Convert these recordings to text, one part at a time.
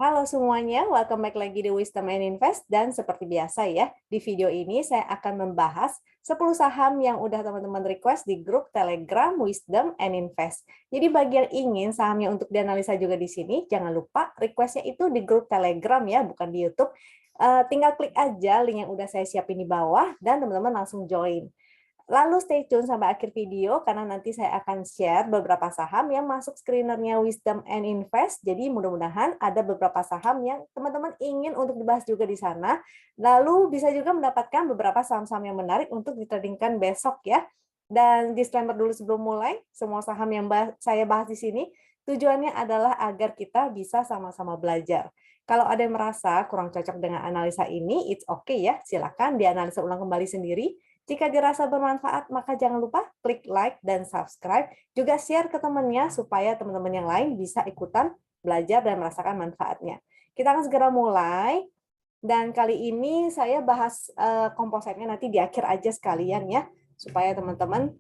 Halo semuanya, welcome back lagi di Wisdom and Invest. Dan seperti biasa ya, di video ini saya akan membahas 10 saham yang udah teman-teman request di grup Telegram Wisdom and Invest. Jadi bagi yang ingin sahamnya untuk dianalisa juga di sini, jangan lupa requestnya itu di grup Telegram ya, bukan di YouTube. Tinggal klik aja link yang udah saya siapin di bawah dan teman-teman langsung join. Lalu stay tune sampai akhir video karena nanti saya akan share beberapa saham yang masuk screenernya Wisdom and Invest. Jadi mudah-mudahan ada beberapa saham yang teman-teman ingin untuk dibahas juga di sana. Lalu bisa juga mendapatkan beberapa saham-saham yang menarik untuk ditradingkan besok ya. Dan disclaimer dulu sebelum mulai, semua saham yang saya bahas di sini tujuannya adalah agar kita bisa sama-sama belajar. Kalau ada yang merasa kurang cocok dengan analisa ini, it's okay ya, silakan dianalisa ulang kembali sendiri. Jika dirasa bermanfaat, maka jangan lupa klik like dan subscribe. Juga share ke temannya supaya teman-teman yang lain bisa ikutan belajar dan merasakan manfaatnya. Kita akan segera mulai. Dan kali ini saya bahas kompositnya nanti di akhir aja sekalian ya. Supaya teman-teman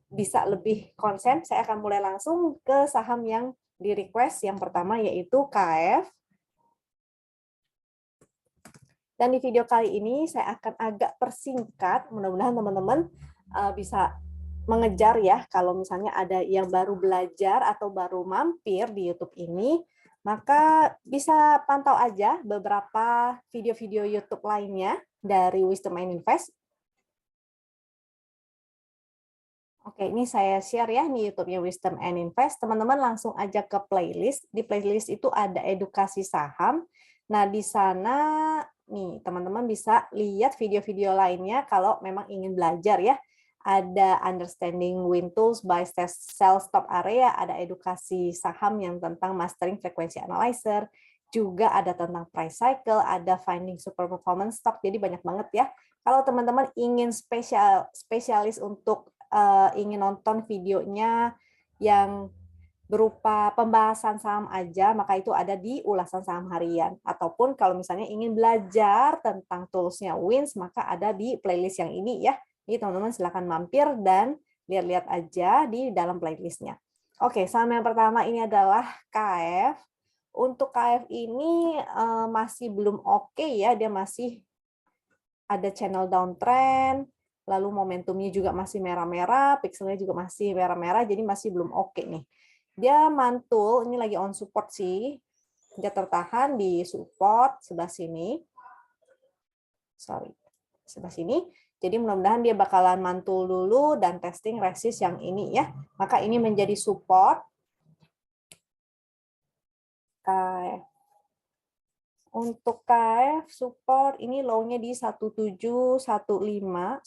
bisa lebih konsen. Saya akan mulai langsung ke saham yang di request. Yang pertama yaitu KF. Dan di video kali ini saya akan agak persingkat, mudah-mudahan teman-teman bisa mengejar ya, kalau misalnya ada yang baru belajar atau baru mampir di YouTube ini, maka bisa pantau aja beberapa video-video YouTube lainnya dari Wisdom and Invest. Oke, ini saya share ya di YouTube-nya Wisdom and Invest. Teman-teman langsung aja ke playlist. Di playlist itu ada edukasi saham. Nah, di sana nih teman-teman bisa lihat video-video lainnya kalau memang ingin belajar ya. Ada understanding win tools by sell stop area, ada edukasi saham yang tentang mastering frequency analyzer, juga ada tentang price cycle, ada finding super performance stock. Jadi banyak banget ya. Kalau teman-teman ingin spesialis untuk ingin nonton videonya yang berupa pembahasan saham aja, maka itu ada di ulasan saham harian. Ataupun kalau misalnya ingin belajar tentang toolsnya Wins, maka ada di playlist yang ini ya. Jadi teman-teman silakan mampir dan lihat-lihat aja di dalam playlistnya. Oke, saham yang pertama ini adalah KF. Untuk KF ini masih belum oke ya, dia masih ada channel downtrend, lalu momentumnya juga masih merah-merah, pixelnya juga masih merah-merah, jadi masih belum oke nih. Dia mantul, ini lagi on support sih. Dia tertahan di support sebelah sini. Sebelah sini. Jadi mudah-mudahan dia bakalan mantul dulu dan testing resist yang ini ya. Maka ini menjadi support. Untuk KF support ini low-nya di 1715,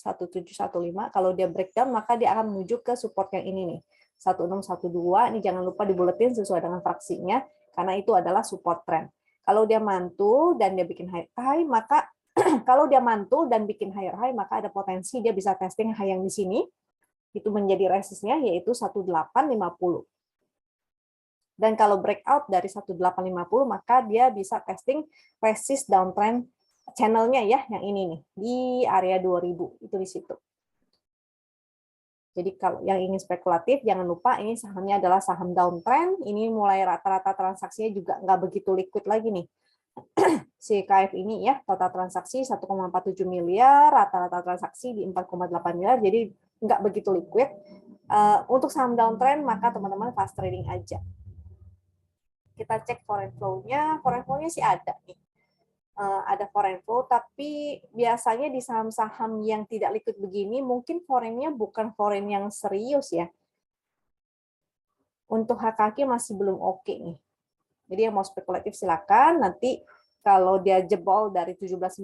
1715. Kalau dia breakdown maka dia akan menuju ke support yang ini nih. 1612, ini jangan lupa dibuletin sesuai dengan fraksinya, karena itu adalah support trend. Kalau dia mantul dan dia bikin higher high, maka kalau dia mantul dan bikin higher high, maka ada potensi dia bisa testing high yang di sini, itu menjadi resistnya, yaitu 1850. Dan kalau breakout dari 1850, maka dia bisa testing resist downtrend channel-nya ya, yang ini nih, di area 2000, itu di situ. Jadi kalau yang ingin spekulatif, jangan lupa ini sahamnya adalah saham downtrend. Ini mulai rata-rata transaksinya juga nggak begitu liquid lagi nih. Si KF ini ya, total transaksi 1,47 miliar, rata-rata transaksi di 4,8 miliar, jadi nggak begitu liquid. Untuk saham downtrend, maka teman-teman fast trading aja. Kita cek foreign flow-nya. Foreign flow-nya sih ada nih. Ada foreign flow, tapi biasanya di saham-saham yang tidak liquid begini, mungkin foreign-nya bukan foreign yang serius ya. Untuk HKQ masih belum oke nih. Jadi yang mau spekulatif silakan. Nanti kalau dia jebol dari 17.15,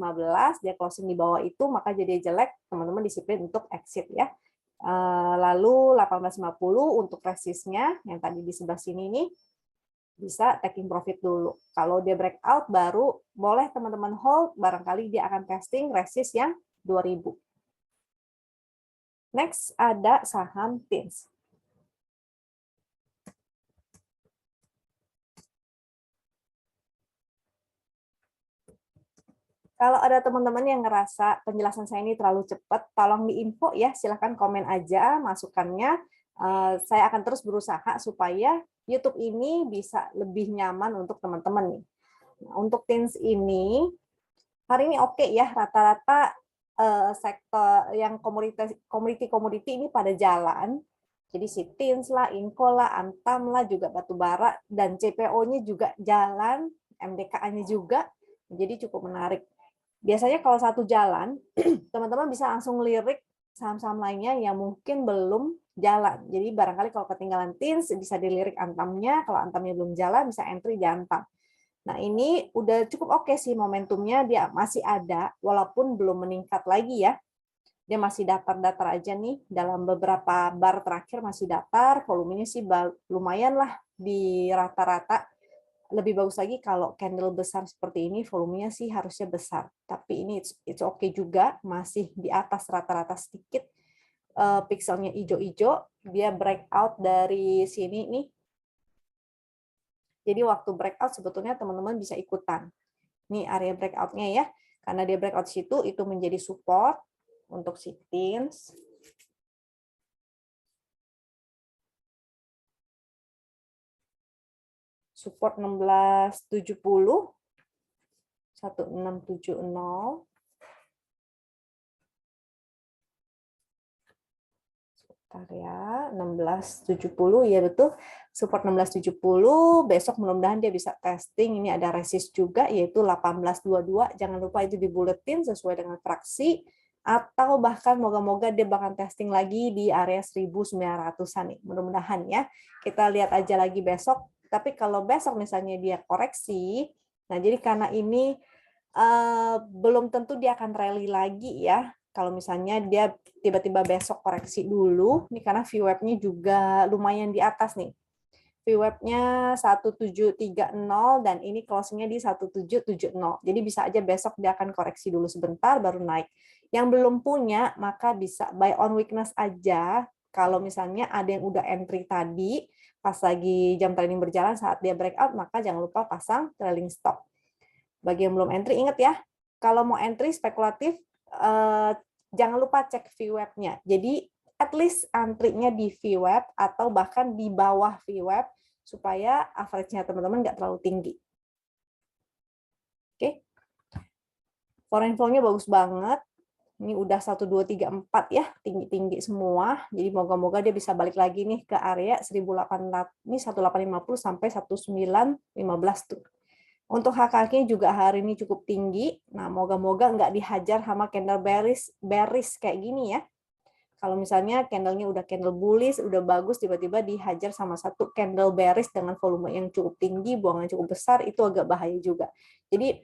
dia closing di bawah itu, maka jadi jelek, teman-teman disiplin untuk exit ya. Lalu 18.50 untuk resistnya, yang tadi di sebelah sini nih, bisa taking profit dulu. Kalau dia breakout baru boleh teman-teman hold, barangkali dia akan testing resist yang 2000. Next ada saham TINS. Kalau ada teman-teman yang ngerasa penjelasan saya ini terlalu cepat, tolong diinfo ya, silahkan komen aja masukannya. Saya akan terus berusaha supaya YouTube ini bisa lebih nyaman untuk teman-teman nih. Nah, untuk teens ini hari ini oke ya, rata-rata sektor yang komoditi ini pada jalan. Jadi si teens lah, Inco lah, Antam lah, juga Batubara, dan CPO-nya juga jalan, MDKA-nya juga, jadi cukup menarik. Biasanya kalau satu jalan, teman-teman bisa langsung lirik saham-saham lainnya yang mungkin belum jalan. Jadi barangkali kalau ketinggalan teens, bisa dilirik Antamnya, kalau Antamnya belum jalan, bisa entry di Antam. Nah, ini udah cukup oke sih momentumnya, dia masih ada, walaupun belum meningkat lagi ya. Dia masih datar-datar aja nih, dalam beberapa bar terakhir masih datar, volumenya sih lumayan lah di rata-rata. Lebih bagus lagi kalau candle besar seperti ini, volumenya sih harusnya besar. Tapi ini it's okay juga, masih di atas rata-rata sedikit. Pixelnya hijau-hijau, dia breakout dari sini nih. Jadi waktu breakout sebetulnya teman-teman bisa ikutan. Ini area breakout-nya ya, karena dia breakout situ, itu menjadi support untuk si teens. Support 1670, 1670. Sebentar ya, 1670 ya betul. Support 1670, besok mudah-mudahan dia bisa testing. Ini ada resist juga, yaitu 1822. Jangan lupa itu di buletin sesuai dengan fraksi. Atau bahkan moga-moga dia bakal testing lagi di area 1900-an nih. Mudah-mudahan ya. Kita lihat aja lagi besok. Tapi kalau besok misalnya dia koreksi, nah jadi karena ini belum tentu dia akan rally lagi ya. Kalau misalnya dia tiba-tiba besok koreksi dulu, nih karena VWAP-nya juga lumayan di atas nih. VWAP-nya 1730 dan ini closing-nya di 1770. Jadi bisa aja besok dia akan koreksi dulu sebentar baru naik. Yang belum punya maka bisa buy on weakness aja. Kalau misalnya ada yang udah entry tadi pas lagi jam trading berjalan saat dia breakout, maka jangan lupa pasang trailing stop. Bagi yang belum entry, ingat ya, kalau mau entry spekulatif, jangan lupa cek VWAP-nya. Jadi, at least entry-nya di VWAP atau bahkan di bawah VWAP, supaya average-nya teman-teman nggak terlalu tinggi. Oke. Foreign flow-nya bagus banget. Ini udah 1, 2, 3, 4 ya, tinggi-tinggi semua. Jadi moga-moga dia bisa balik lagi nih ke area 1800, ini 1850 sampai 1915 tuh. Untuk HKK juga hari ini cukup tinggi. Nah, moga-moga nggak dihajar sama candle bearish kayak gini ya. Kalau misalnya candle-nya udah candle bullish, udah bagus, tiba-tiba dihajar sama satu candle bearish dengan volume yang cukup tinggi, buangan cukup besar, itu agak bahaya juga. Jadi,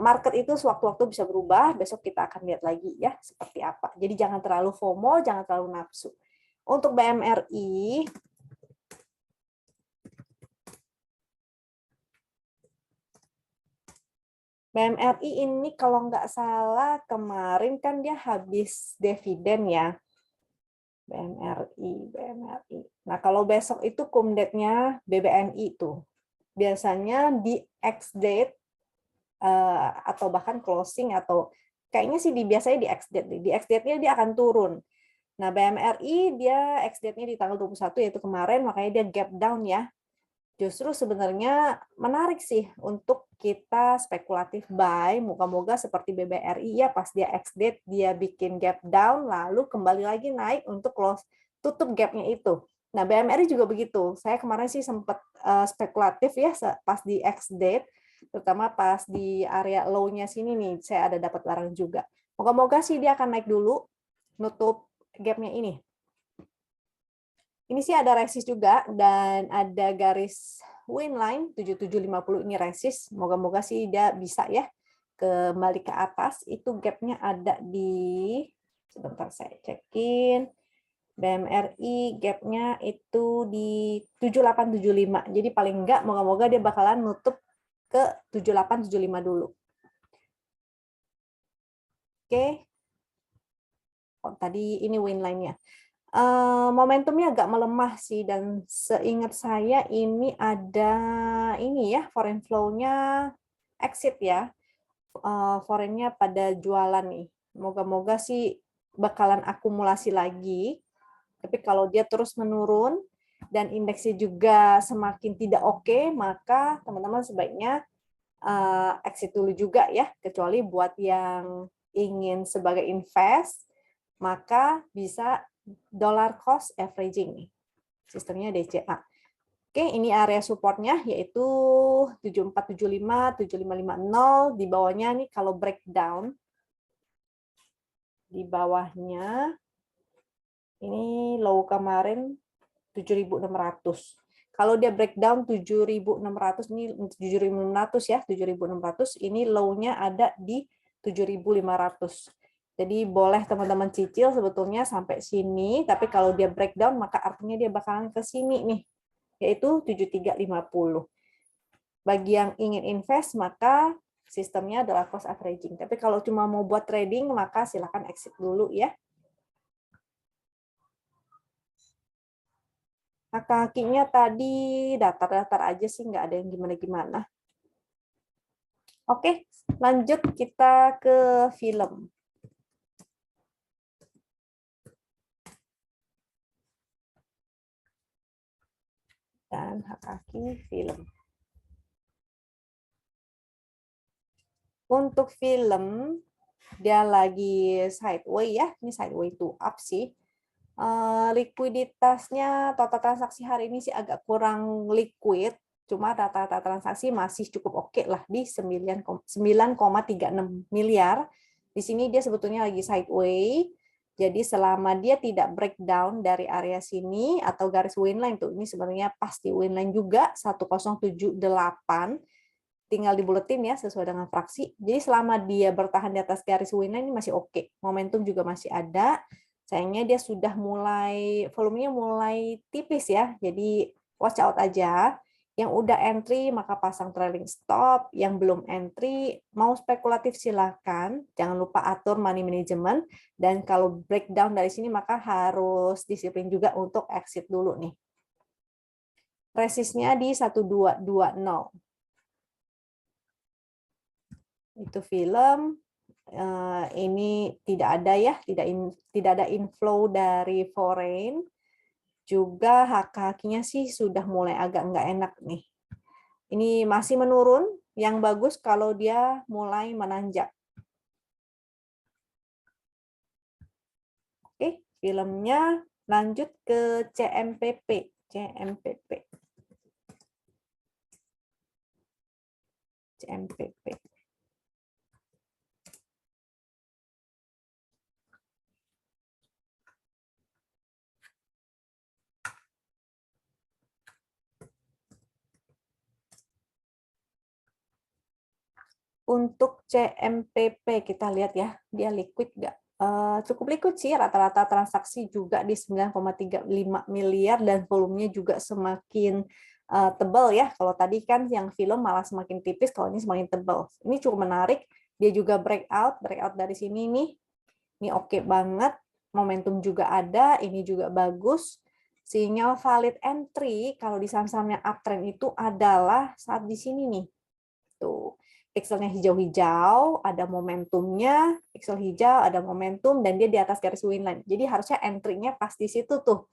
market itu sewaktu-waktu bisa berubah, besok kita akan lihat lagi ya, seperti apa. Jadi jangan terlalu FOMO, jangan terlalu nafsu. Untuk BMRI, BMRI ini kalau nggak salah kemarin kan dia habis dividen ya. BMRI. Nah kalau besok itu cum date-nya BBNI itu. Biasanya di ex-date atau bahkan closing atau kayaknya sih biasanya di ex-date. Di ex-date-nya dia akan turun. Nah BMRI dia ex-date-nya di tanggal 21 yaitu kemarin, makanya dia gap down ya. Justru sebenarnya menarik sih untuk kita spekulatif buy, moga-moga seperti BBRI ya pas dia ex-date dia bikin gap down lalu kembali lagi naik untuk close tutup gapnya itu. Nah, BMRI juga begitu. Saya kemarin sih sempat spekulatif ya pas di ex-date, terutama pas di area low-nya sini nih, saya ada dapat barang juga. Moga-moga sih dia akan naik dulu nutup gapnya ini. Ini sih ada resist juga dan ada garis win line 7750 ini resist. Moga-moga sih dia bisa ya kembali ke atas. Itu gapnya ada di, sebentar saya cekin. BMRI gapnya itu di 7875. Jadi paling enggak moga-moga dia bakalan nutup ke 7875 dulu. Oke. Oh, tadi ini win line-nya. Momentumnya agak melemah sih dan seingat saya ini ada ini ya foreign flow-nya exit ya, foreign-nya pada jualan nih. Moga-moga sih bakalan akumulasi lagi. Tapi kalau dia terus menurun, dan indeksnya juga semakin tidak oke, maka teman-teman sebaiknya exit dulu juga ya, kecuali buat yang ingin sebagai invest, maka bisa dollar cost averaging nih. Sistemnya DCA. Oke, ini area supportnya yaitu 7475, 7550. Di bawahnya nih kalau breakdown, di bawahnya ini low kemarin 7600. Kalau dia breakdown 7600, ini 7600 ya, 7600, ini low-nya ada di 7500. Jadi boleh teman-teman cicil sebetulnya sampai sini, tapi kalau dia breakdown maka artinya dia bakalan ke sini nih, yaitu 7350. Bagi yang ingin invest maka sistemnya adalah cost averaging. Tapi kalau cuma mau buat trading maka silakan exit dulu ya. Nah, kakinya tadi datar-datar aja sih, nggak ada yang gimana-gimana. Oke, lanjut kita ke film. Dan kaki film. Untuk film, dia lagi sideways ya, ini sideways to up sih. Likuiditasnya total transaksi hari ini sih agak kurang liquid, cuma rata-rata transaksi masih cukup oke lah di 9,36 miliar. Di sini dia sebetulnya lagi sideways, jadi selama dia tidak breakdown dari area sini atau garis winline tuh, ini sebenarnya pasti winline juga 1078, tinggal dibuletin ya sesuai dengan fraksi. Jadi selama dia bertahan di atas garis winline ini masih oke, momentum juga masih ada. Sayangnya dia sudah mulai, volumenya mulai tipis ya, jadi watch out aja. Yang udah entry maka pasang trailing stop, yang belum entry mau spekulatif silakan, jangan lupa atur money management, dan kalau breakdown dari sini maka harus disiplin juga untuk exit dulu nih. Resistnya di 1220. Itu film. Ini tidak ada ya, tidak ada inflow dari foreign, juga hak-haknya sih sudah mulai agak nggak enak nih. Ini masih menurun, yang bagus kalau dia mulai menanjak. Oke, filmnya lanjut ke CMPP. CMPP. Untuk CMPP kita lihat ya, dia liquid nggak? Cukup liquid sih, rata-rata transaksi juga di 9,35 miliar dan volumenya juga semakin tebal ya. Kalau tadi kan yang film malah semakin tipis, kalau ini semakin tebal. Ini cukup menarik. Dia juga breakout dari sini nih. Ini oke banget. Momentum juga ada, ini juga bagus. Sinyal valid entry kalau di saham-saham yang uptrend itu adalah saat di sini nih. Tuh. Pixelnya hijau-hijau, ada momentumnya, pixel hijau, ada momentum, dan dia di atas garis winline. Jadi harusnya entry-nya pas di situ tuh.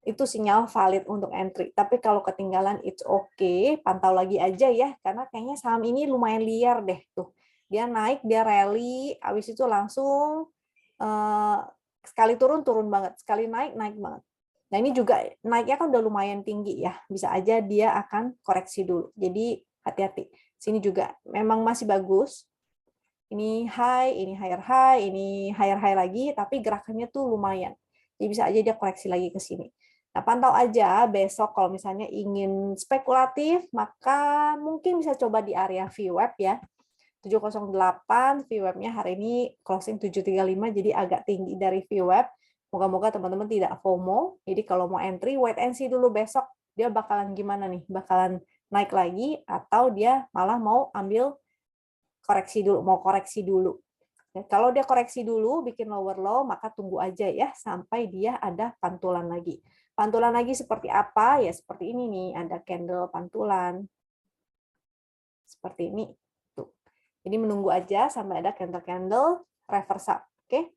Itu sinyal valid untuk entry. Tapi kalau ketinggalan, it's okay, pantau lagi aja ya, karena kayaknya saham ini lumayan liar deh. Tuh, dia naik, dia rally, habis itu langsung sekali turun banget, sekali naik banget. Nah ini juga naiknya kan udah lumayan tinggi ya, bisa aja dia akan koreksi dulu. Jadi hati-hati. Sini juga memang masih bagus. Ini high, ini higher high, ini higher high lagi, tapi gerakannya tuh lumayan. Jadi bisa aja dia koreksi lagi ke sini. Nah, pantau aja besok kalau misalnya ingin spekulatif, maka mungkin bisa coba di area VWAP ya. 708, VWAP-nya hari ini closing 735, jadi agak tinggi dari VWAP. Moga-moga teman-teman tidak FOMO. Jadi kalau mau entry, wait and see dulu besok. Dia bakalan gimana nih? Bakalan naik lagi atau dia malah mau ambil koreksi dulu, mau koreksi dulu. Dan kalau dia koreksi dulu, bikin lower low, maka tunggu aja ya sampai dia ada pantulan lagi. Pantulan lagi seperti apa? Ya seperti ini nih, ada candle pantulan. Seperti ini. Tuh. Jadi menunggu aja sampai ada candle-candle reverse up. Oke.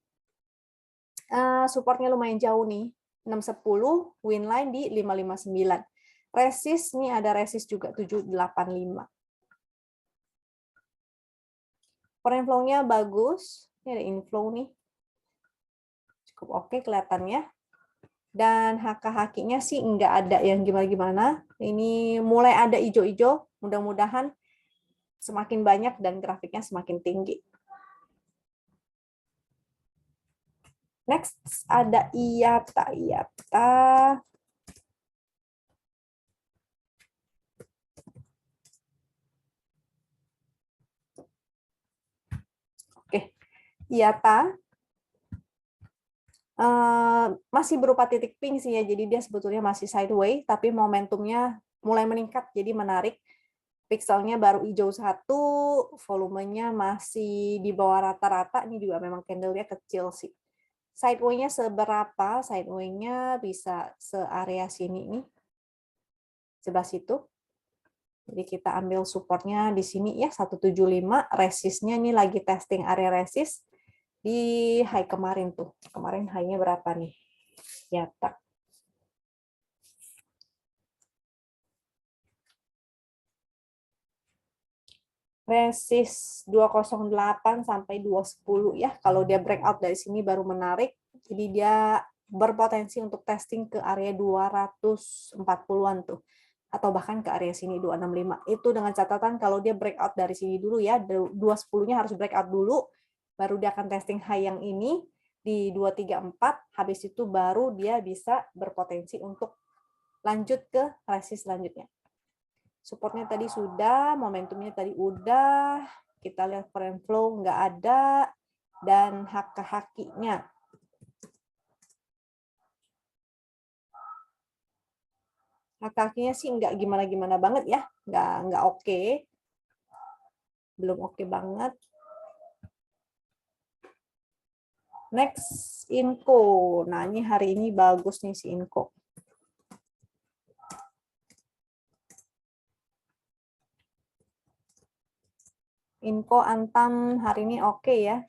Supportnya lumayan jauh nih. 610, win line di 559. Resist, ini ada resist juga 785. Foreign flow-nya bagus. Ini ada inflow nih. Cukup oke kelihatannya. Dan HK-HQ-nya sih nggak ada yang gimana-gimana. Ini mulai ada hijau-hijau. Mudah-mudahan semakin banyak dan grafiknya semakin tinggi. Next, ada IATA. Oke, IATA masih berupa titik pink sih ya, jadi dia sebetulnya masih sideways, tapi momentumnya mulai meningkat, jadi menarik. Pixelnya baru hijau 1, volumenya masih di bawah rata-rata, ini juga memang candle-nya kecil sih. Sideway-nya seberapa? Sideway-nya bisa searea sini nih, sebelah situ. Jadi kita ambil supportnya di sini ya, 175, resistnya ini lagi testing area resist di high kemarin tuh. Kemarin high-nya berapa nih? IATA. Resist 208 sampai 210 ya. Kalau dia breakout dari sini baru menarik. Jadi dia berpotensi untuk testing ke area 240-an tuh. Atau bahkan ke area sini 265. Itu dengan catatan kalau dia breakout dari sini dulu ya. 210-nya harus breakout dulu. Baru dia akan testing high yang ini di 234. Habis itu baru dia bisa berpotensi untuk lanjut ke resist selanjutnya. Supportnya tadi sudah, momentumnya tadi udah, kita lihat foreign flow nggak ada, dan HK-HQ-nya. HK-HQ-nya sih nggak gimana-gimana banget ya, nggak oke. Belum oke banget. Next, Inco. Nah, ini hari ini bagus nih si Inco. Inco Antam hari ini oke ya.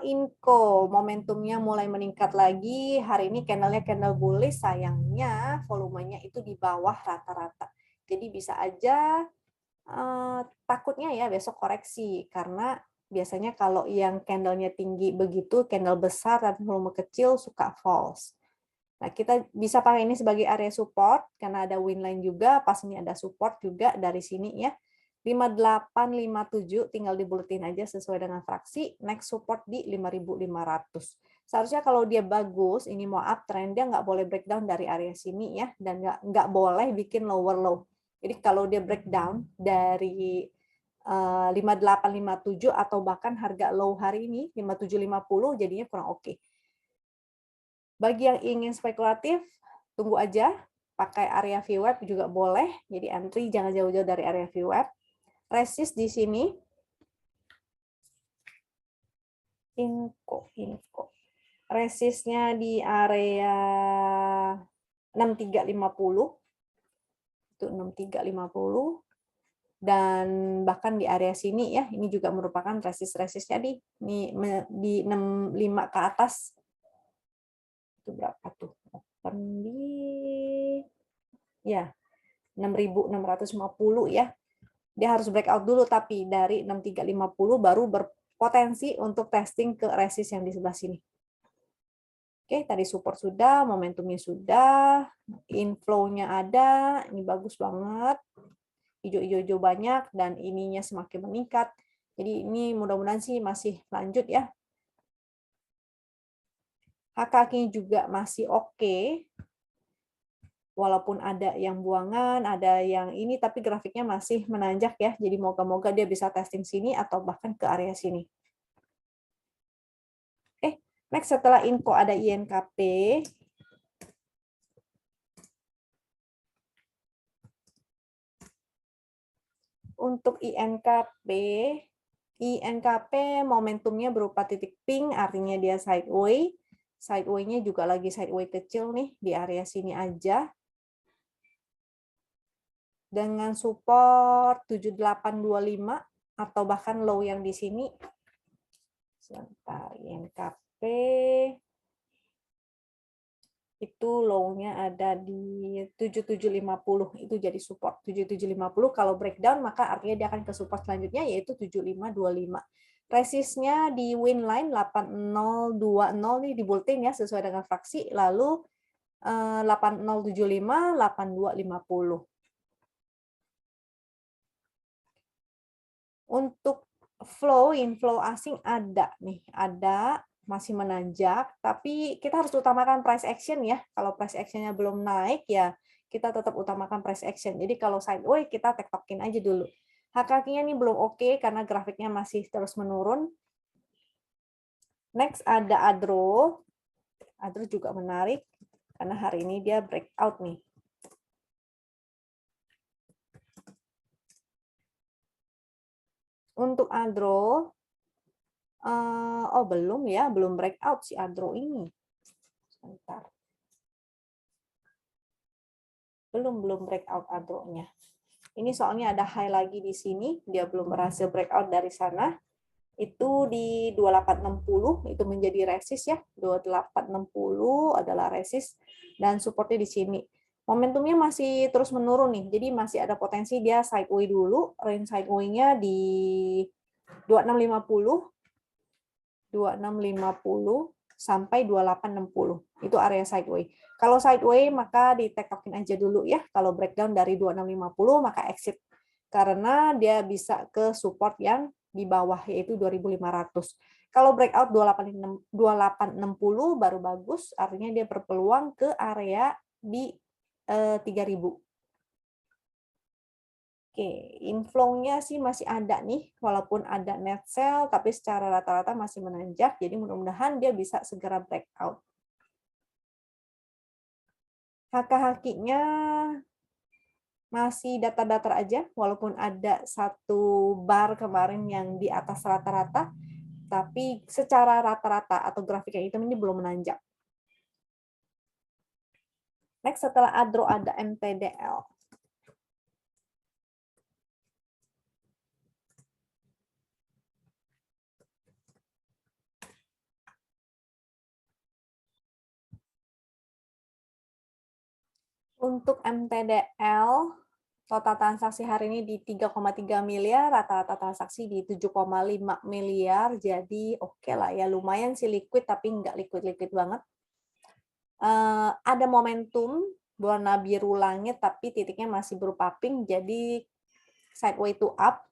Inco momentumnya mulai meningkat lagi. Hari ini candle-nya candle bullish, sayangnya volumenya itu di bawah rata-rata. Jadi bisa aja takutnya ya besok koreksi, karena biasanya kalau yang candle-nya tinggi begitu, candle besar dan volume kecil suka false. Nah, kita bisa pakai ini sebagai area support karena ada win line juga, pas ini ada support juga dari sini ya. 5857 tinggal dibuletin aja sesuai dengan fraksi. Next support di 5.500. Seharusnya kalau dia bagus, ini mau uptrend, dia nggak boleh breakdown dari area sini ya, dan nggak boleh bikin lower low. Jadi kalau dia breakdown dari 5857 atau bahkan harga low hari ini 5750 jadinya kurang oke. Bagi yang ingin spekulatif, tunggu aja. Pakai area VWAP juga boleh. Jadi entry jangan jauh-jauh dari area VWAP. Resist di sini. Inco. Resistnya di area 6350. Itu 6350. Dan bahkan di area sini ya, ini juga merupakan resist-resistnya di 65 ke atas. Itu berapa tuh? Open di ya 6.650 ya. Dia harus breakout dulu, tapi dari 6350 baru berpotensi untuk testing ke resist yang di sebelah sini. Oke, tadi support sudah, momentumnya sudah, inflow-nya ada, ini bagus banget. Hijau-hijau banyak, dan ininya semakin meningkat. Jadi ini mudah-mudahan sih masih lanjut ya. HK juga masih oke. Walaupun ada yang buangan, ada yang ini, tapi grafiknya masih menanjak ya. Jadi moga-moga dia bisa testing sini atau bahkan ke area sini. Next setelah Inco ada INKP. Untuk INKP momentumnya berupa titik pink, artinya dia sideways. Sideway-nya juga lagi sideways kecil nih, di area sini aja. Dengan support 7825 atau bahkan low yang di sini. Sebentar, INKP. Itu low-nya ada di 7750, itu jadi support 7750. Kalau breakdown maka artinya dia akan ke support selanjutnya yaitu 7525. Resistnya di win line 8020 nih di bulletin ya sesuai dengan fraksi, lalu 8075 8250. Untuk inflow asing ada nih, ada masih menanjak, tapi kita harus utamakan price action ya. Kalau price actionnya belum naik ya kita tetap utamakan price action. Jadi kalau sideways kita tektokin aja dulu. HKQ-nya ini belum oke karena grafiknya masih terus menurun. Next ada Adro. Adro juga menarik karena hari ini dia breakout nih. Untuk Adro, oh belum ya, belum breakout si Adro ini. Sebentar. Belum breakout Adro-nya. Ini soalnya ada high lagi di sini, dia belum berhasil breakout dari sana. Itu di 2860, itu menjadi resist ya. 2860 adalah resist dan supportnya di sini. Momentumnya masih terus menurun nih, jadi masih ada potensi dia sideways dulu. Range sideways-nya di 2650, 2650 sampai 2860. Itu area sideways. Kalau sideways maka di-take-tokin aja dulu ya. Kalau breakdown dari 2650 maka exit. Karena dia bisa ke support yang di bawah yaitu 2500. Kalau breakout 2860 baru bagus, artinya dia berpeluang ke area di 3000. Oke, inflow-nya sih masih ada nih, walaupun ada net sell, tapi secara rata-rata masih menanjak, jadi mudah-mudahan dia bisa segera breakout. HK-HQ-nya masih datar-datar aja, walaupun ada satu bar kemarin yang di atas rata-rata, tapi secara rata-rata atau grafik yang hitam ini belum menanjak. Next, setelah Adro ada MTDL. Untuk MTDL, total transaksi hari ini di 3,3 miliar, rata-rata transaksi di 7,5 miliar, jadi oke lah ya, lumayan sih liquid, tapi nggak liquid-liquid banget. Ada momentum warna biru langit, tapi titiknya masih berupa pink, jadi sideways to up.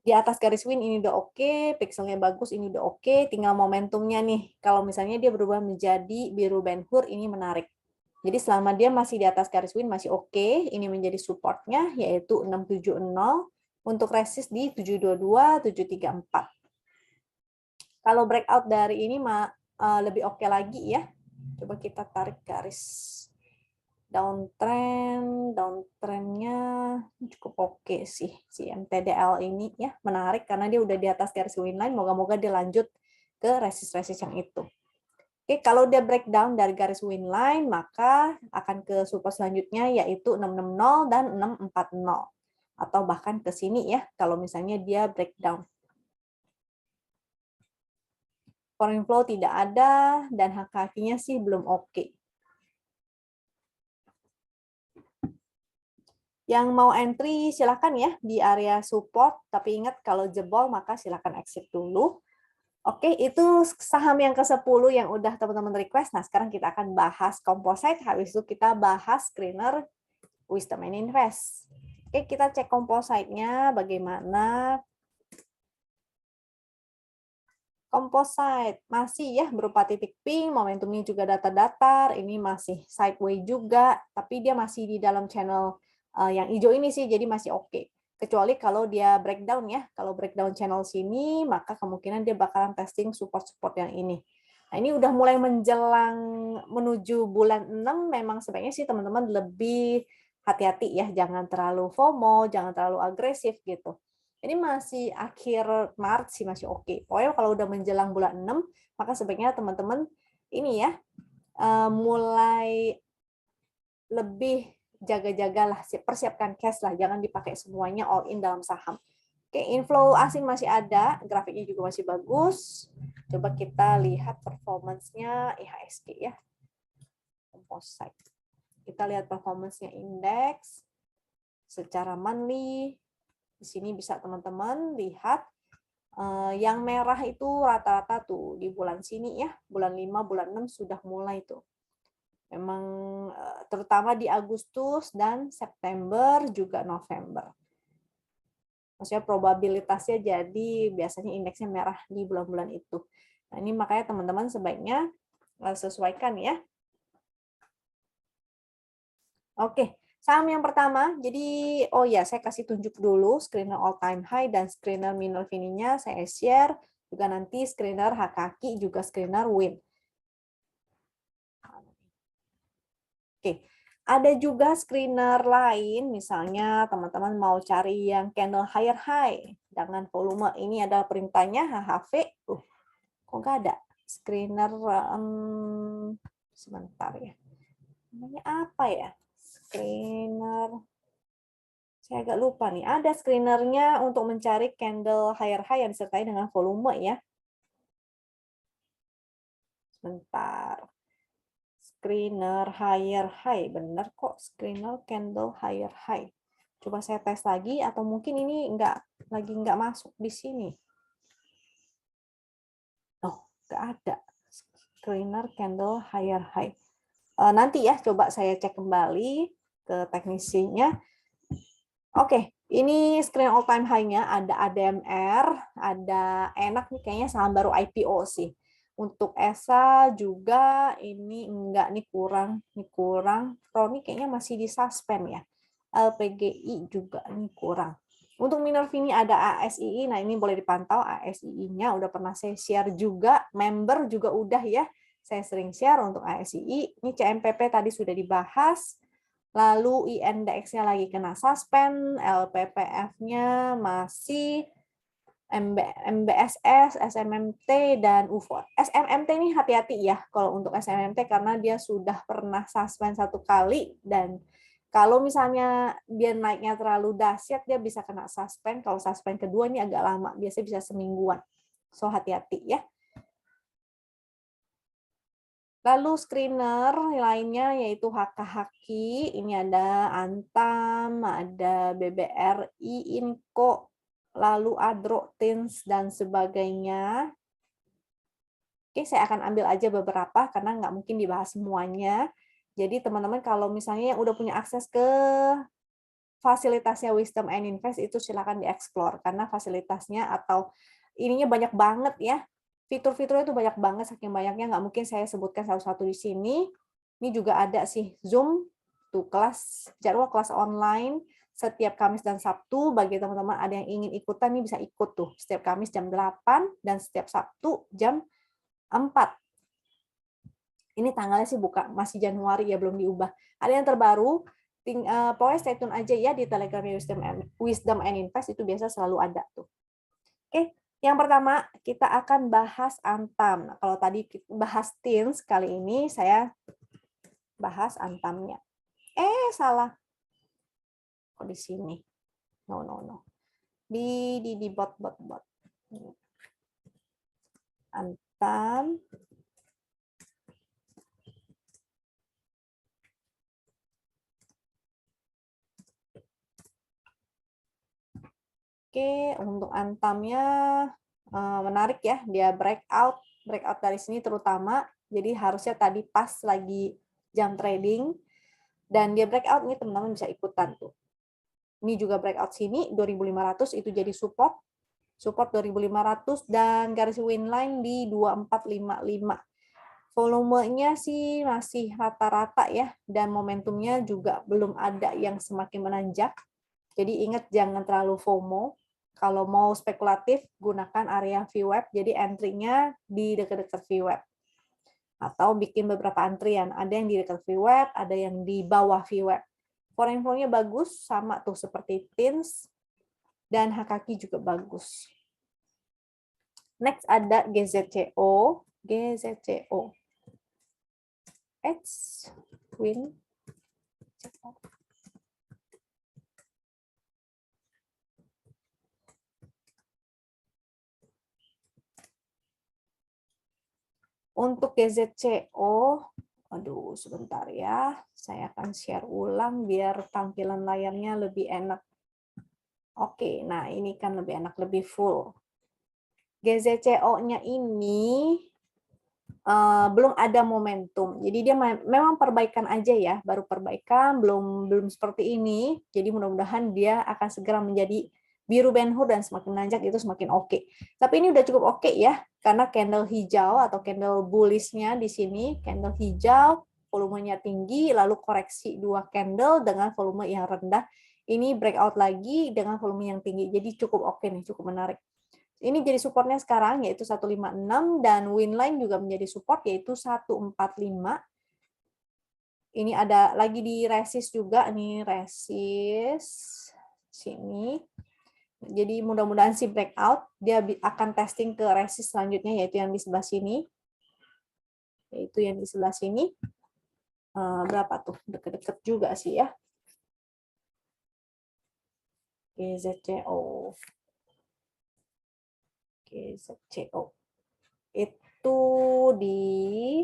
Di atas garis win ini udah oke, pixelnya bagus, ini udah oke, tinggal momentumnya nih. Kalau misalnya dia berubah menjadi biru Ben-Hur, ini menarik. Jadi selama dia masih di atas garis win masih oke, ini menjadi supportnya yaitu 670, untuk resist di 722, 734. Kalau breakout dari ini lebih oke lagi ya. Coba kita tarik garis downtrendnya cukup oke sih si MTDL ini ya, menarik karena dia udah di atas garis win line, moga-moga dia lanjut ke resist-resist yang itu. Oke, kalau dia breakdown dari garis win line, maka akan ke support selanjutnya yaitu 660 dan 640. Atau bahkan ke sini ya, kalau misalnya dia breakdown. Foreign flow tidak ada, dan HKQ-nya sih belum oke. Yang mau entry silakan ya di area support, tapi ingat kalau jebol maka silakan exit dulu. Oke, itu saham yang ke-10 yang udah teman-teman request. Nah, sekarang kita akan bahas composite, habis itu kita bahas screener Wisdom and Invest. Oke, kita cek composite-nya bagaimana. Composite masih ya berupa titik pink, momentumnya juga datar-datar, ini masih sideways juga, tapi dia masih di dalam channel yang hijau ini sih, jadi masih oke. Kecuali kalau dia breakdown ya, kalau breakdown channel sini, maka kemungkinan dia bakalan testing support-support yang ini. Nah, ini udah mulai menjelang menuju bulan 6, memang sebaiknya sih teman-teman lebih hati-hati ya, jangan terlalu FOMO, jangan terlalu agresif gitu. Ini masih akhir Maret sih masih oke. Pokoknya kalau udah menjelang bulan 6, maka sebaiknya teman-teman ini ya, mulai lebih jaga-jagalah, persiapkan cash lah, jangan dipakai semuanya all in dalam saham. Oke, inflow asing masih ada, grafiknya juga masih bagus. Coba kita lihat performance-nya IHSG ya. composite. Kita lihat performance-nya indeks secara monthly. Di sini bisa teman-teman lihat yang merah itu rata-rata tuh di bulan sini ya, bulan 5, bulan 6 sudah mulai tuh. Memang terutama di Agustus dan September juga November. Maksudnya probabilitasnya jadi biasanya indeksnya merah di bulan-bulan itu. Nah, ini makanya teman-teman sebaiknya sesuaikan ya. Oke, saham yang pertama. Jadi, oh ya, saya kasih tunjuk dulu screener all time high dan screener Minervini-nya saya share. Juga nanti screener HKQ juga screener WIN. Oke. Ada juga screener lain, misalnya teman-teman mau cari yang candle higher high dengan volume. Ini adalah perintahnya HHV. Kok nggak ada? Screener, sebentar ya. Namanya apa ya? Screener. Saya agak lupa nih. Ada screenernya untuk mencari candle higher high yang disertai dengan volume ya. Sebentar. Screener higher high, bener kok screener candle higher high. Coba saya tes lagi atau mungkin ini lagi nggak masuk di sini. Oh, nggak ada screener candle higher high. Nanti ya coba saya cek kembali ke teknisinya. Oke, ini screen all time high-nya ada ADMR, ada enak nih kayaknya saham baru IPO sih. Untuk ESA juga ini enggak nih kurang. Roni kayaknya masih di suspend ya. LPGI juga nih kurang. Untuk Minervini ada ASII, nah ini boleh dipantau ASII-nya udah pernah saya share juga, member juga udah ya. Saya sering share untuk ASII. Ini CMPP tadi sudah dibahas. Lalu INDX-nya lagi kena suspend, LPPF-nya masih MBSS, SMMT, dan UFO. SMMT ini hati-hati ya kalau untuk SMMT karena dia sudah pernah suspend 1 kali dan kalau misalnya dia naiknya terlalu dahsyat dia bisa kena suspend. Kalau suspend kedua ini agak lama, biasanya bisa semingguan. So hati-hati ya. Lalu screener lainnya yaitu HKHQ, ini ada Antam, ada BBRI, Inco, lalu Adro, Tins, dan sebagainya. Oke, saya akan ambil aja beberapa karena nggak mungkin dibahas semuanya. Jadi teman-teman kalau misalnya yang udah punya akses ke fasilitasnya Wisdom and Invest itu silakan dieksplor karena fasilitasnya atau ininya banyak banget ya. Fitur-fiturnya itu banyak banget, saking banyaknya nggak mungkin saya sebutkan satu-satu di sini. Ini juga ada sih Zoom, tuh jadwal kelas online setiap Kamis dan Sabtu. Bagi teman-teman ada yang ingin ikutan, nih bisa ikut tuh. Setiap Kamis jam 8 dan setiap Sabtu jam 4. Ini tanggalnya sih masih Januari ya, belum diubah. Ada yang terbaru, pokoknya stay tune aja ya di Telegram Wisdom and Invest, itu biasa selalu ada tuh. Oke. Yang pertama, kita akan bahas Antam. Nah, kalau tadi bahas Tins, kali ini saya bahas Antamnya. Salah. Kok di sini? No. Di bot. Antam. Oke, untuk Antamnya menarik ya, dia breakout dari sini terutama, jadi harusnya tadi pas lagi jam trading, dan dia breakout, ini teman-teman bisa ikutan tuh. Ini juga breakout sini, 2.500 itu jadi support 2.500, dan garis win line di 2455. Volumenya sih masih rata-rata ya, dan momentumnya juga belum ada yang semakin menanjak. Jadi ingat jangan terlalu FOMO. Kalau mau spekulatif, gunakan area VWAP, jadi entry-nya di dekat-dekat VWAP. Atau bikin beberapa antrian, ada yang di dekat VWAP, ada yang di bawah VWAP. Foreign flow-nya bagus, sama tuh seperti TINS, dan HKQ juga bagus. Next ada GZCO. WIN. Untuk GZCO, Aduh, sebentar ya. Saya akan share ulang biar tampilan layarnya lebih enak. Oke, nah ini kan lebih enak, lebih full. GZCO-nya ini belum ada momentum. Jadi dia memang perbaikan aja ya, baru perbaikan, belum seperti ini. Jadi mudah-mudahan dia akan segera menjadi biru Ben Hur dan semakin menanjak itu semakin oke. Tapi ini udah cukup oke ya, karena candle hijau atau candle bullish-nya di sini, candle hijau, volumenya tinggi, lalu koreksi dua candle dengan volume yang rendah. Ini breakout lagi dengan volume yang tinggi. Jadi cukup oke nih, cukup menarik. Ini jadi supportnya sekarang yaitu 156 dan winline juga menjadi support yaitu 145. Ini ada lagi di resist juga nih, resist sini. Jadi mudah-mudahan si breakout dia akan testing ke resist selanjutnya yaitu yang di sebelah sini. Yaitu yang di sebelah sini. Berapa tuh? Deket-deket juga sih ya. GZCO. GZCO. Itu di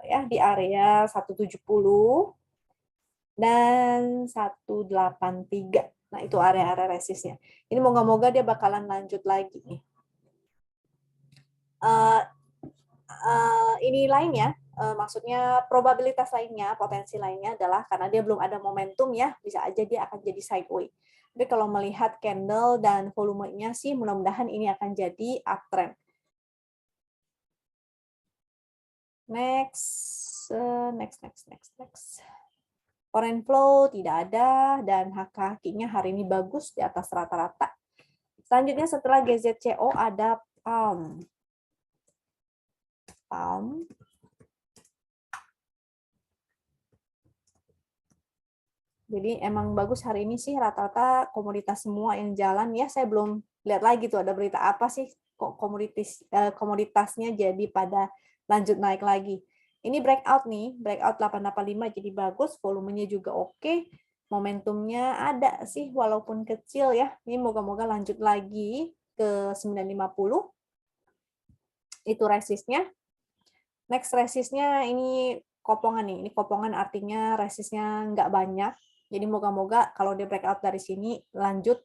ya di area 170 dan 183. Nah, itu area-area resistnya. Ini moga-moga dia bakalan lanjut lagi nih. Ini lainnya, maksudnya probabilitas lainnya, potensi lainnya adalah karena dia belum ada momentum ya, bisa aja dia akan jadi sideways. Tapi kalau melihat candle dan volumenya sih mudah-mudahan ini akan jadi uptrend. Next. Foreign flow tidak ada dan HK-nya hari ini bagus di atas rata-rata. Selanjutnya setelah GZCO ada PALM. Jadi emang bagus hari ini sih rata-rata komoditas semua yang jalan ya. Saya belum lihat lagi tuh ada berita apa sih kok komoditasnya jadi pada lanjut naik lagi. Ini breakout nih, breakout 885 jadi bagus, volumenya juga oke, momentumnya ada sih walaupun kecil ya. Ini moga-moga lanjut lagi ke 950. Itu resistnya. Next resistnya ini kopongan nih. Ini kopongan artinya resistnya nggak banyak. Jadi moga-moga kalau dia breakout dari sini lanjut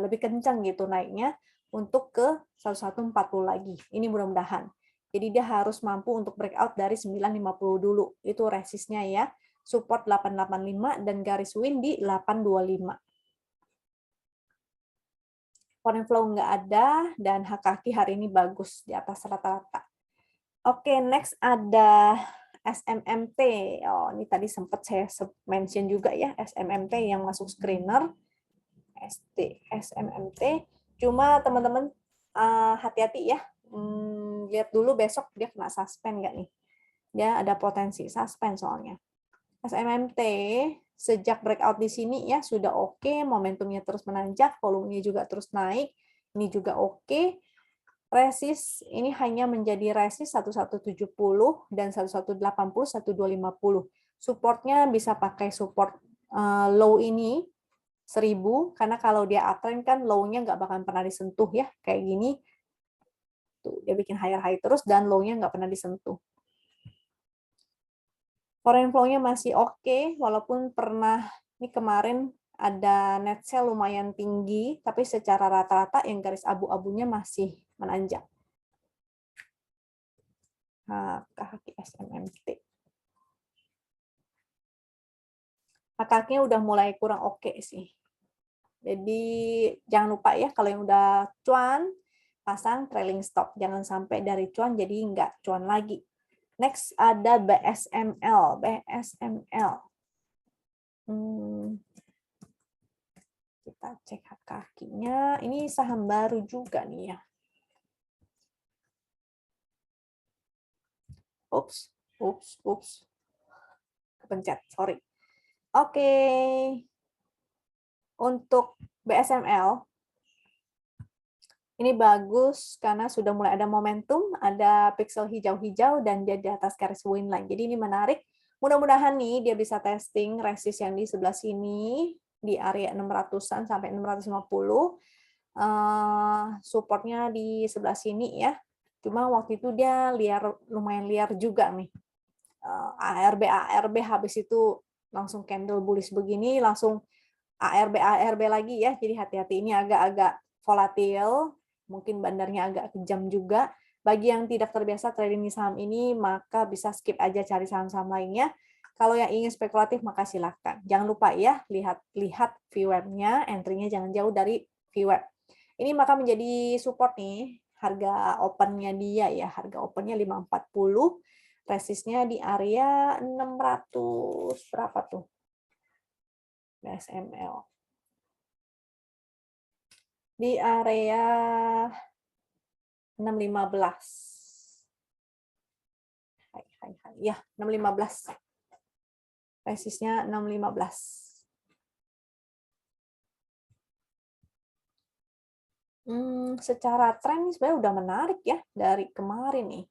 lebih kencang gitu naiknya untuk ke 1140 lagi. Ini mudah-mudahan. Jadi dia harus mampu untuk breakout dari 950 dulu. Itu resistnya ya. Support 885 dan garis win di 825. Foreign flow nggak ada dan HKK hari ini bagus di atas rata-rata. Oke, next ada SMMT. Oh, ini tadi sempat saya mention juga ya, SMMT yang masuk screener. SMMT. Cuma teman-teman hati-hati ya. Lihat dulu besok dia kena suspend nggak nih. Dia ada potensi suspend soalnya. SMMT sejak breakout di sini ya sudah oke, momentumnya terus menanjak, volumenya juga terus naik. Ini juga oke. Resist ini hanya menjadi resist 1170 dan 1180, 1250. Supportnya bisa pakai support low ini 1000 karena kalau dia uptrend kan low-nya nggak bakalan pernah disentuh ya kayak gini. Tuh dia bikin higher high terus dan low-nya nggak pernah disentuh. Foreign flow-nya masih oke walaupun pernah ini kemarin ada net sell lumayan tinggi, tapi secara rata-rata yang garis abu-abunya masih menanjak. HKK SMMT. HKK-nya udah mulai kurang oke sih. Jadi jangan lupa ya kalau yang udah cuan, pasang trailing stop. Jangan sampai dari cuan jadi nggak cuan lagi. Next ada BSML. Kita cek HKK-nya. Ini saham baru juga nih ya. Ups. Kepencet, sorry. Oke. Untuk BSML, ini bagus karena sudah mulai ada momentum, ada pixel hijau-hijau, dan dia di atas garis winline. Jadi ini menarik. Mudah-mudahan nih dia bisa testing resist yang di sebelah sini, di area 600-an sampai 650. Supportnya di sebelah sini ya. Cuma waktu itu dia lumayan liar juga nih. ARB habis itu langsung candle bullish begini, langsung ARB lagi ya. Jadi hati-hati, ini agak-agak volatil, mungkin bandarnya agak kejam juga. Bagi yang tidak terbiasa trading di saham ini, maka bisa skip aja cari saham-saham lainnya. Kalau yang ingin spekulatif, maka silahkan. Jangan lupa ya, lihat VWAP-nya, entry-nya jangan jauh dari VWAP. Ini maka menjadi support nih, harga open-nya dia ya, harga open-nya 540, resistnya di area 600 berapa tuh? SML. Di area 615. Ya, 615. Resistnya 615. Secara tren sebenarnya udah menarik ya dari kemarin nih.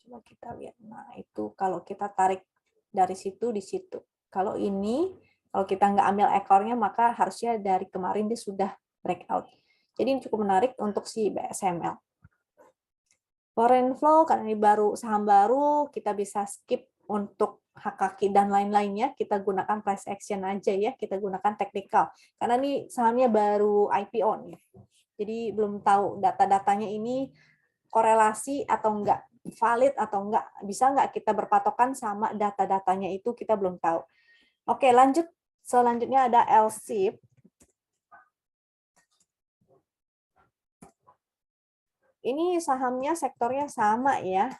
Coba kita lihat. Nah, itu kalau kita tarik dari situ di situ. Kalau ini, kalau kita nggak ambil ekornya, maka harusnya dari kemarin dia sudah breakout. Jadi ini cukup menarik untuk si BSML. Foreign flow, karena ini saham baru, kita bisa skip untuk HKK dan lain-lainnya, kita gunakan price action aja ya, kita gunakan technical. Karena ini sahamnya baru IPO nih. Jadi belum tahu data-datanya ini korelasi atau enggak, valid atau enggak, bisa enggak kita berpatokan sama data-datanya itu, kita belum tahu. Oke, lanjut. Selanjutnya ada LSIP. Ini sahamnya sektornya sama ya,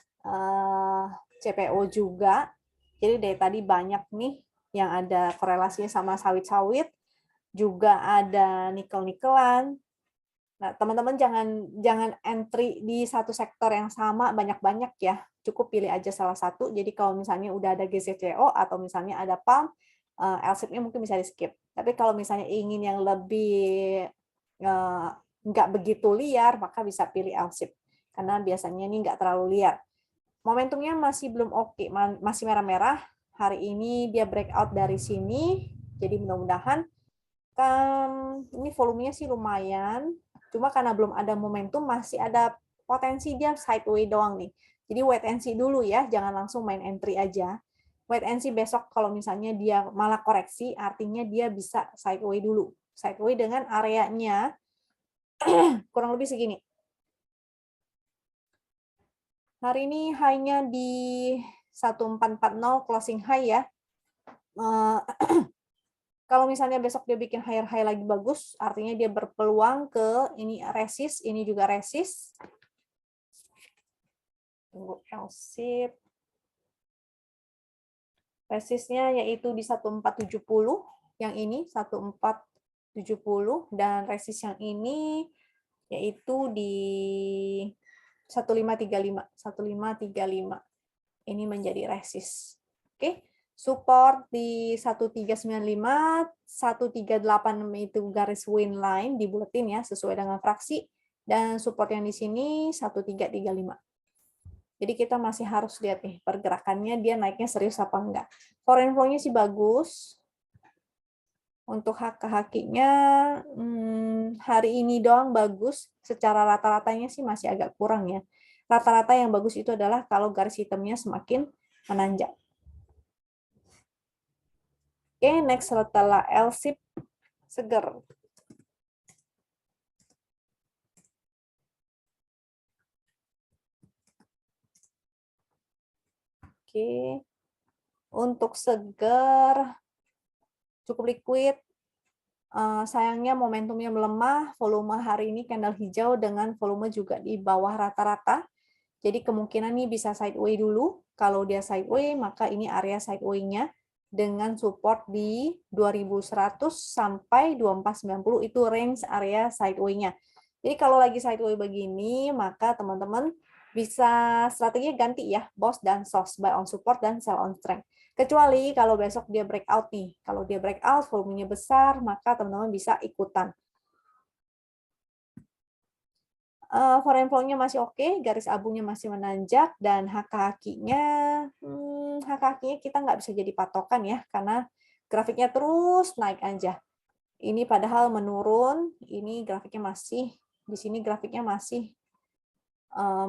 CPO juga. Jadi dari tadi banyak nih yang ada korelasinya sama sawit-sawit, juga ada nikel-nikelan. Nah, teman-teman jangan entry di satu sektor yang sama banyak-banyak ya. Cukup pilih aja salah satu. Jadi kalau misalnya udah ada GCCO atau misalnya ada PALM, LSIP-nya mungkin bisa di-skip. Tapi kalau misalnya ingin yang lebih nggak begitu liar, maka bisa pilih LSIP. Karena biasanya ini nggak terlalu liar. Momentumnya masih belum oke, masih merah-merah. Hari ini dia breakout dari sini, jadi mudah-mudahan ini volumenya sih lumayan, cuma karena belum ada momentum, masih ada potensi dia sideways doang nih. Jadi wait and see dulu ya, jangan langsung main entry aja. Wait and see besok kalau misalnya dia malah koreksi, artinya dia bisa sideways dulu. Sideways dengan areanya kurang lebih segini. Hari ini high-nya di 1440 closing high ya. Kalau misalnya besok dia bikin higher high lagi bagus, artinya dia berpeluang ke ini resist, ini juga resist. Tunggu LSIP. Resistnya yaitu di 1470, yang ini 1470, dan resist yang ini yaitu di 1535. 1535. Ini menjadi resist. Oke. Support di 1395, 138 itu garis win line dibuletin ya sesuai dengan fraksi, dan support yang di sini 1335. Jadi kita masih harus lihat nih pergerakannya, dia naiknya serius apa enggak. Foreign flow-nya sih bagus. Untuk HK-HK-nya hari ini doang bagus, secara rata-ratanya sih masih agak kurang ya. Rata-rata yang bagus itu adalah kalau garis hitamnya semakin menanjak. Oke, next setelah LSIP seger. Oke, untuk seger cukup liquid. Sayangnya momentumnya melemah, volume hari ini candle hijau dengan volume juga di bawah rata-rata. Jadi kemungkinan ini bisa sideways dulu. Kalau dia sideways, maka ini area sideways-nya dengan support di 2100 sampai 2490, itu range area sideways-nya. Jadi kalau lagi sideways begini, maka teman-teman bisa strateginya ganti ya, BOS dan SOS, buy on support dan sell on strength. Kecuali kalau besok dia breakout nih. Kalau dia breakout, volumenya besar, maka teman-teman bisa ikutan. Foreign flow-nya masih oke, garis abunya masih menanjak, dan HK-HK-nya kita nggak bisa jadi patokan ya, karena grafiknya terus naik aja. Ini padahal menurun, ini grafiknya masih, di sini grafiknya masih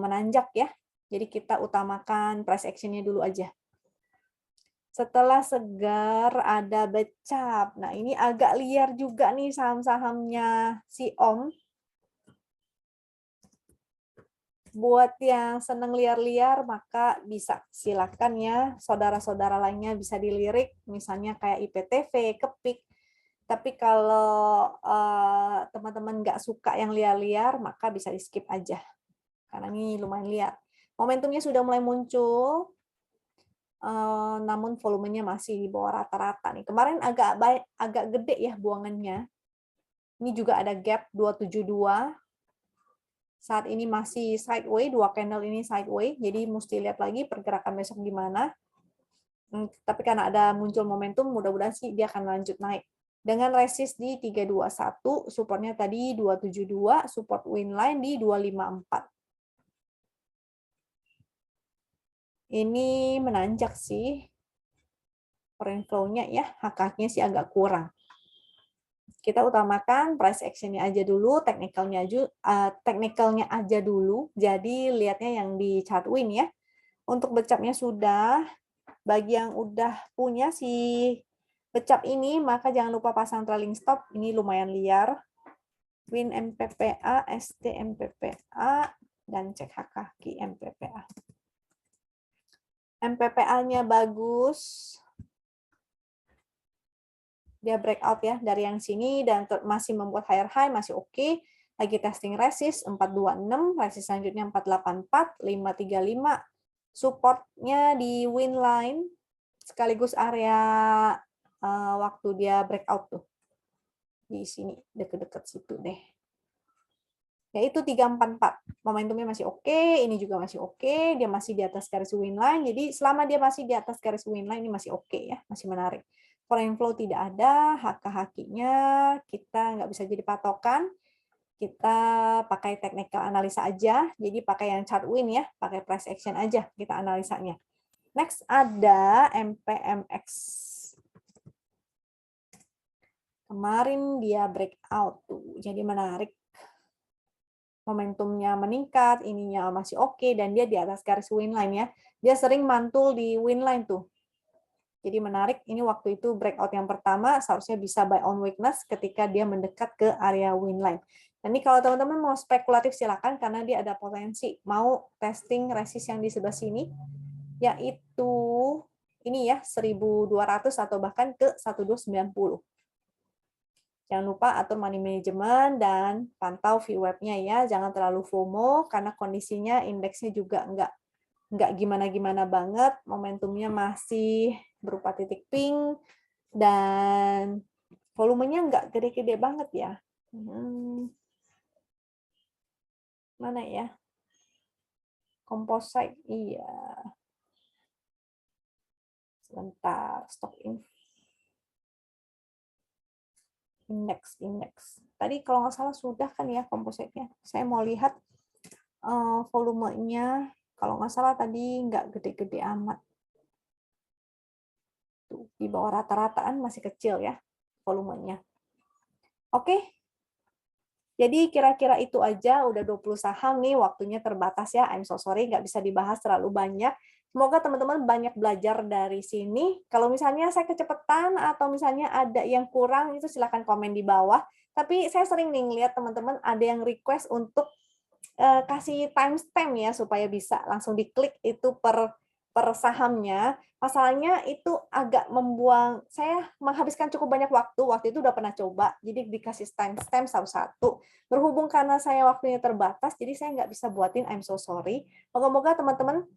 menanjak ya. Jadi kita utamakan price action-nya dulu aja. Setelah segar ada becap. Nah, ini agak liar juga nih saham-sahamnya si Om. Buat yang seneng liar-liar, maka bisa silakan ya, saudara-saudara lainnya bisa dilirik, misalnya kayak IPTV, Kepik. Tapi kalau teman-teman nggak suka yang liar-liar, maka bisa di-skip aja. Karena ini lumayan liar. Momentumnya sudah mulai muncul, namun volumenya masih di bawah rata-rata nih. Kemarin agak gede ya buangannya. Ini juga ada gap 272. Saat ini masih sideways, 2 candle ini sideways, jadi mesti lihat lagi pergerakan besok gimana. Tapi karena ada muncul momentum, mudah-mudahan sih dia akan lanjut naik. Dengan resist di 321, supportnya tadi 272, support win line di 254. Ini menanjak sih. Foreign flow-nya ya, HK-nya sih agak kurang. Kita utamakan price action-nya aja dulu, technical-nya aja dulu. Jadi lihatnya yang di chart win ya. Untuk becapnya sudah, bagi yang udah punya si becap ini, maka jangan lupa pasang trailing stop. Ini lumayan liar. Win MPPA, ST MPPA, dan cek HKQ MPPA. MPPA-nya bagus. Dia breakout ya dari yang sini dan masih membuat higher high, masih oke. Lagi testing resist 426, resist selanjutnya 484, 535. Supportnya di win line sekaligus area waktu dia breakout tuh. Di sini deket-deket situ deh. Yaitu 344. Momentumnya masih oke, ini juga masih oke, dia masih di atas garis win line. Jadi selama dia masih di atas garis win line ini masih oke ya, masih menarik. Foreign flow tidak ada, HK-HQ-nya kita nggak bisa jadi patokan. Kita pakai technical analisa aja, jadi pakai yang chart win ya, pakai price action aja kita analisanya. Next ada MPMX. Kemarin dia breakout tuh, jadi menarik. Momentumnya meningkat, ininya masih oke, dan dia di atas garis win line ya. Dia sering mantul di win line tuh. Jadi menarik, ini waktu itu breakout yang pertama, seharusnya bisa buy on weakness ketika dia mendekat ke area win line. Dan ini kalau teman-teman mau spekulatif silakan, karena dia ada potensi mau testing resist yang di sebelah sini, yaitu ini ya, 1200 atau bahkan ke 1290. Jangan lupa atur money management dan pantau VWAP-nya ya. Jangan terlalu FOMO karena kondisinya indeksnya juga nggak gimana-gimana banget. Momentumnya masih berupa titik pink dan volumenya nggak gede-gede banget ya. Mana ya? Composite, iya. Sebentar, stock indeks. Tadi kalau nggak salah sudah kan ya kompositnya. Saya mau lihat volumenya. Kalau nggak salah tadi nggak gede-gede amat. Tuh, di bawah rata-rataan masih kecil ya volumenya. Oke. Jadi kira-kira itu aja, udah 20 saham nih, waktunya terbatas ya. I'm so sorry, nggak bisa dibahas terlalu banyak. Semoga teman-teman banyak belajar dari sini. Kalau misalnya saya kecepatan atau misalnya ada yang kurang, itu silahkan komen di bawah. Tapi saya sering nih ngeliat teman-teman ada yang request untuk kasih timestamp ya, supaya bisa langsung diklik itu per sahamnya. Masalahnya itu agak membuang, saya menghabiskan cukup banyak waktu itu udah pernah coba, jadi dikasih timestamp satu-satu. Berhubung karena saya waktunya terbatas, jadi saya nggak bisa buatin, I'm so sorry. Moga-moga teman-teman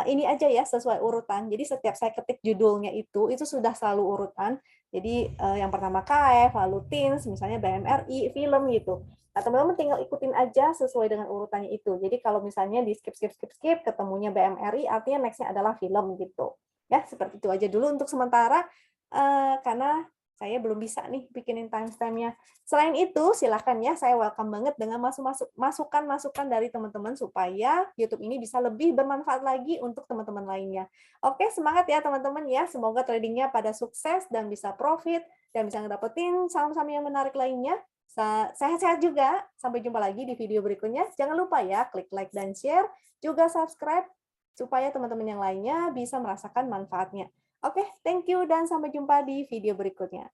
ini aja ya sesuai urutan. Jadi setiap saya ketik judulnya itu sudah selalu urutan. Jadi yang pertama KF, lalu TINS, misalnya BMRI, film gitu. Nah, teman-teman tinggal ikutin aja sesuai dengan urutannya itu. Jadi kalau misalnya di skip, ketemunya BMRI, artinya next-nya adalah film gitu. Ya, seperti itu aja dulu untuk sementara, karena saya belum bisa nih bikinin timestamp-nya. Selain itu, silakan ya, saya welcome banget dengan masukan-masukan dari teman-teman supaya YouTube ini bisa lebih bermanfaat lagi untuk teman-teman lainnya. Oke, semangat ya teman-teman ya. Semoga tradingnya pada sukses dan bisa profit dan bisa ngedapetin saham-saham yang menarik lainnya. Sehat-sehat juga. Sampai jumpa lagi di video berikutnya. Jangan lupa ya, klik like dan share, juga subscribe supaya teman-teman yang lainnya bisa merasakan manfaatnya. Oke, thank you dan sampai jumpa di video berikutnya.